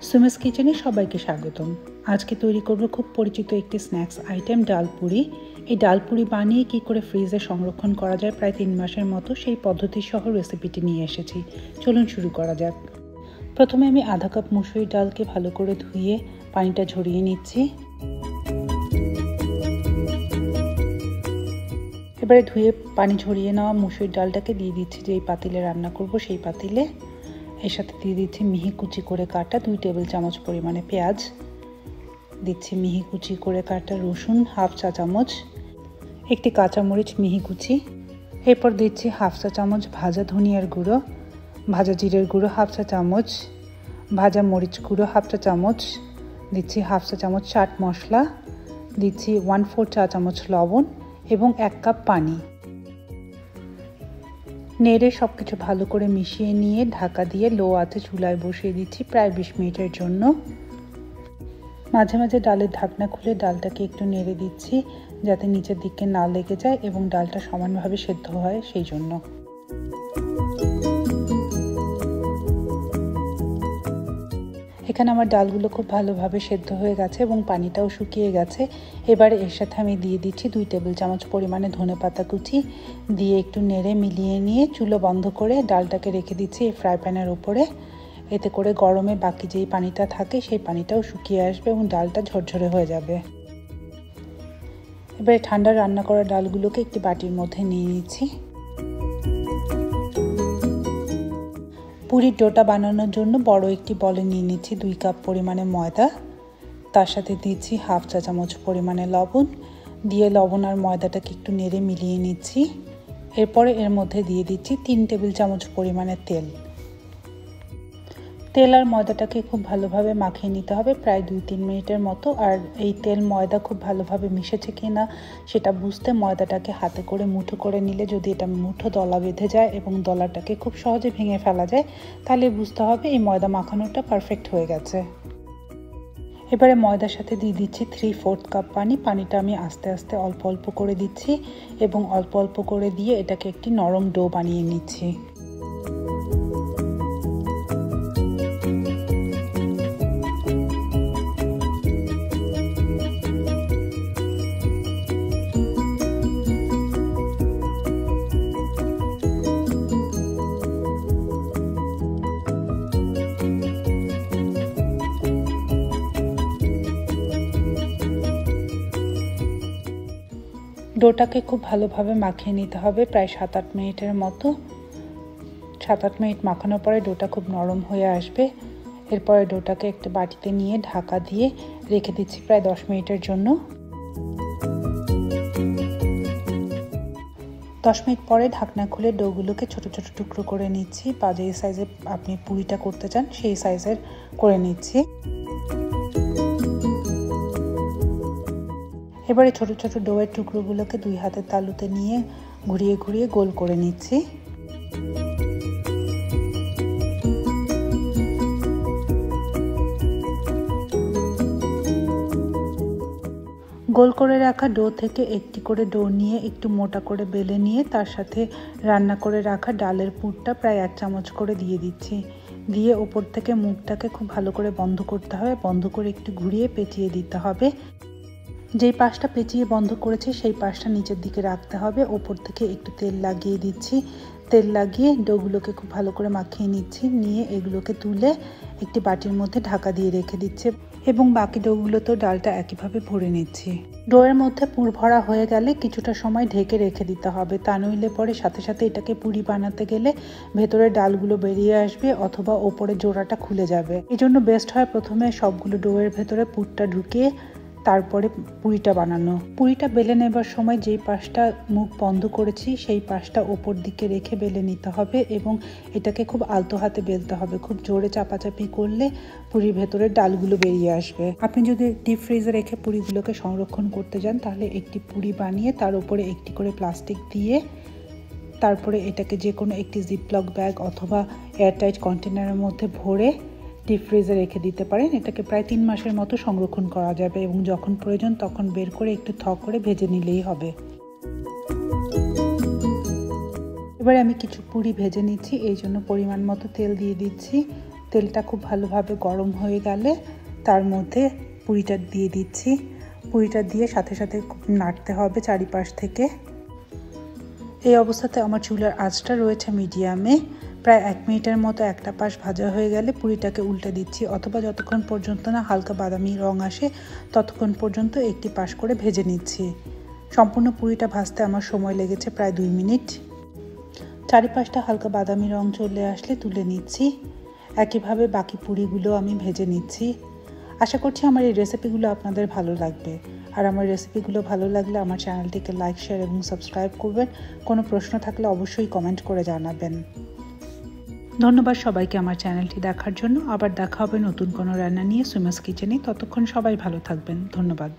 সুমাস কিচেনে সবাইকে স্বাগতম। আজকে তৈরি করব খুব পরিচিত একটি স্ন্যাক্স আইটেম ডাল পুরি। এই ডাল পুরি বানিয়ে কী করে ফ্রিজে সংরক্ষণ করা যায় প্রায় 3 মাসের মতো, সেই পদ্ধতি সহ রেসিপিটি নিয়ে এসেছি। চলুন শুরু করা যাক। প্রথমে আমি আধা কাপ মুসুরির ডালকে ভালো করে ধুয়ে পানিটা ঝরিয়ে নিচ্ছি। এবারে ধুয়ে পানি ঝরিয়ে নেওয়া মুসুরির ডালটাকে দিয়ে দিচ্ছি যেই পাতিলে রান্না করব সেই পাতিলে। এর সাথে দিয়ে দিচ্ছি মিহি কুচি করে কাটা 2 টেবিল চামচ পরিমাণে পেঁয়াজ, দিচ্ছি মিহি কুচি করে কাটা রসুন হাফ চা চামচ, একটি কাঁচামরিচ মিহি কুচি, এরপর দিচ্ছি হাফ চা চামচ ভাজা ধনিয়ার গুঁড়ো, ভাজা জিরের গুঁড়ো হাফ চা চামচ, ভাজা মরিচ গুঁড়ো হাফ চা চামচ, দিচ্ছি হাফ চা চামচ চাট মশলা, দিচ্ছি 1/4 চা চামচ লবণ এবং 1 কাপ পানি। নেড়ে সব কিছু ভালো করে মিশিয়ে নিয়ে ঢাকা দিয়ে লো আঁচে চুলায় বসিয়ে দিচ্ছি প্রায় 20 মিনিটের জন্য। মাঝে মাঝে ডালের ঢাকনা খুলে ডালটাকে একটু নেড়ে দিচ্ছি যাতে নিচের দিকে না লেগে যায় এবং ডালটা সমানভাবে সেদ্ধ হয় সেই জন্য। এখানে আমার ডালগুলো খুব ভালোভাবে সেদ্ধ হয়ে গেছে এবং পানিটাও শুকিয়ে গেছে। এবারে এর সাথে আমি দিয়ে দিচ্ছি 2 টেবিল চামচ পরিমাণে ধনেপাতা কুচি, দিয়ে একটু নেড়ে মিলিয়ে নিয়ে চুলো বন্ধ করে ডালটাকে রেখে দিচ্ছি এই ফ্রাই প্যানের উপরে। এতে করে গরমে বাকি যেই পানিটা থাকে সেই পানিটাও শুকিয়ে আসবে এবং ডালটা ঝরঝরে হয়ে যাবে। এবারে ঠান্ডা রান্না করা ডালগুলোকে একটি বাটির মধ্যে নিয়ে নিচ্ছি। পুরির ডোটা বানানোর জন্য বড় একটি বলে নিয়ে নিচ্ছি 2 কাপ পরিমাণে ময়দা, তার সাথে দিচ্ছি হাফ চা চামচ পরিমাণে লবণ, দিয়ে লবণ আর ময়দাটাকে একটু নেড়ে মিলিয়ে নিচ্ছি। এরপরে এর মধ্যে দিয়ে দিচ্ছি 3 টেবিল চামচ পরিমাণে তেল। তেল আর ময়দাটাকে খুব ভালোভাবে মাখিয়ে নিতে হবে প্রায় 2-3 মিনিটের মতো। আর এই তেল ময়দা খুব ভালোভাবে মিশেছে কি না সেটা বুঝতে ময়দাটাকে হাতে করে মুঠো করে নিলে যদি এটা মুঠো দলা বেঁধে যায় এবং দলাটাকে খুব সহজে ভেঙে ফেলা যায় তাহলে বুঝতে হবে এই ময়দা মাখানোটা পারফেক্ট হয়ে গেছে। এবারে ময়দার সাথে দিয়ে দিচ্ছি 3/4 কাপ পানি। পানিটা আমি আস্তে আস্তে অল্প অল্প করে দিচ্ছি এবং অল্প অল্প করে দিয়ে এটাকে একটি নরম ডো বানিয়ে নিচ্ছি। ডোটাকে খুব ভালোভাবে মাখিয়ে নিতে হবে প্রায় 7-8 মিনিটের মতো। 7-8 মিনিট মাখানোর পরে ডোটা খুব নরম হয়ে আসবে। এরপরে ডোটাকে একটা বাটিতে নিয়ে ঢাকা দিয়ে রেখে দিচ্ছি প্রায় 10 মিনিটের জন্য। 10 মিনিট পরে ঢাকনা খুলে ডোগুলোকে ছোট ছোট টুকরো করে নিচ্ছি, বা যে সাইজে আপনি পুরিটা করতে চান সেই সাইজের করে নিচ্ছি। এবারে ছোট ছোট ডোয়ের টুকরোগুলোকে 2 হাতের তালুতে নিয়ে ঘুরিয়ে ঘুরিয়ে গোল করে নিচ্ছি। গোল করে রাখা ডো থেকে একটি করে ডো নিয়ে একটু মোটা করে বেলে নিয়ে তার সাথে রান্না করে রাখা ডালের পুরটা প্রায় 1 চামচ করে দিয়ে দিচ্ছি। দিয়ে ওপর থেকে মুখটাকে খুব ভালো করে বন্ধ করতে হবে, বন্ধ করে একটু ঘুরিয়ে পেঁচিয়ে দিতে হবে। যেই পাশটা পেঁচিয়ে বন্ধ করেছি সেই পাশটা নিচের দিকে রাখতে হবে। ওপর থেকে একটু তেল লাগিয়ে দিচ্ছি। তেল লাগিয়ে ডোগুলোকে খুব ভালো করে মাখিয়ে নিচ্ছি, নিয়ে এগুলোকে তুলে একটি বাটির মধ্যে ঢাকা দিয়ে রেখে দিচ্ছি এবং বাকি ডোগুলোতেও ডালটা একইভাবে ভরে নিচ্ছি। ডোয়ের মধ্যে পুর ভরা হয়ে গেলে কিছুটা সময় ঢেকে রেখে দিতে হবে, তা নইলে পরে সাথে সাথে এটাকে পুরি বানাতে গেলে ভেতরে ডালগুলো বেরিয়ে আসবে অথবা ওপরে জোড়াটা খুলে যাবে। এই জন্য বেস্ট হয় প্রথমে সবগুলো ডোয়ের ভেতরে পুরটা ঢুকিয়ে তারপরে পুরিটা বানানো। পুরিটা বেলে নেবার সময় যেই পাশটা মুখ বন্ধ করেছি সেই পাশটা ওপর দিকে রেখে বেলে নিতে হবে এবং এটাকে খুব আলতো হাতে বেলতে হবে। খুব জোরে চাপাচাপি করলে পুরির ভেতরে ডালগুলো বেরিয়ে আসবে। আপনি যদি ডিপ ফ্রিজে রেখে পুরিগুলোকে সংরক্ষণ করতে যান তাহলে একটি পুরি বানিয়ে তার উপরে একটি করে প্লাস্টিক দিয়ে তারপরে এটাকে যে কোনো একটি জিপলক ব্যাগ অথবা এয়ারটাইট কন্টেনারের মধ্যে ভরে ডিপ ফ্রিজে রেখে দিতে পারেন। এটাকে প্রায় 3 মাসের মতো সংরক্ষণ করা যাবে এবং যখন প্রয়োজন তখন বের করে একটু থক করে ভেজে নিলেই হবে। এবারে আমি কিছু পুরি ভেজে নিচ্ছি, এই জন্য পরিমাণ মতো তেল দিয়ে দিচ্ছি। তেলটা খুব ভালোভাবে গরম হয়ে গেলে তার মধ্যে পুরিটা দিয়ে দিচ্ছি। পুরিটা দিয়ে সাথে সাথে খুব নাড়তে হবে চারিপাশ থেকে। এই অবস্থাতে আমার চুলার আঁচটা রয়েছে মিডিয়ামে। প্রায় 1 মিনিটের মতো একটা পাশ ভাজা হয়ে গেলে পুরিটাকে উল্টে দিচ্ছি, অথবা যতক্ষণ পর্যন্ত না হালকা বাদামি রং আসে ততক্ষণ পর্যন্ত একটি পাশ করে ভেজে নিচ্ছি। সম্পূর্ণ পুরিটা ভাজতে আমার সময় লেগেছে প্রায় 2 মিনিট। চারিপাশটা হালকা বাদামি রং চলে আসলে তুলে নিচ্ছি। একইভাবে বাকি পুরিগুলো আমি ভেজে নিচ্ছি। আশা করছি আমার এই রেসিপিগুলো আপনাদের ভালো লাগবে। আর আমার রেসিপিগুলো ভালো লাগলে আমার চ্যানেলটিকে লাইক, শেয়ার এবং সাবস্ক্রাইব করবেন। কোনো প্রশ্ন থাকলে অবশ্যই কমেন্ট করে জানাবেন। ধন্যবাদ সবাইকে আমার চ্যানেলটি দেখার জন্য। আবার দেখা হবে নতুন কোনো রান্না নিয়ে সুমাস কিচেনে। ততক্ষণ সবাই ভালো থাকবেন। ধন্যবাদ।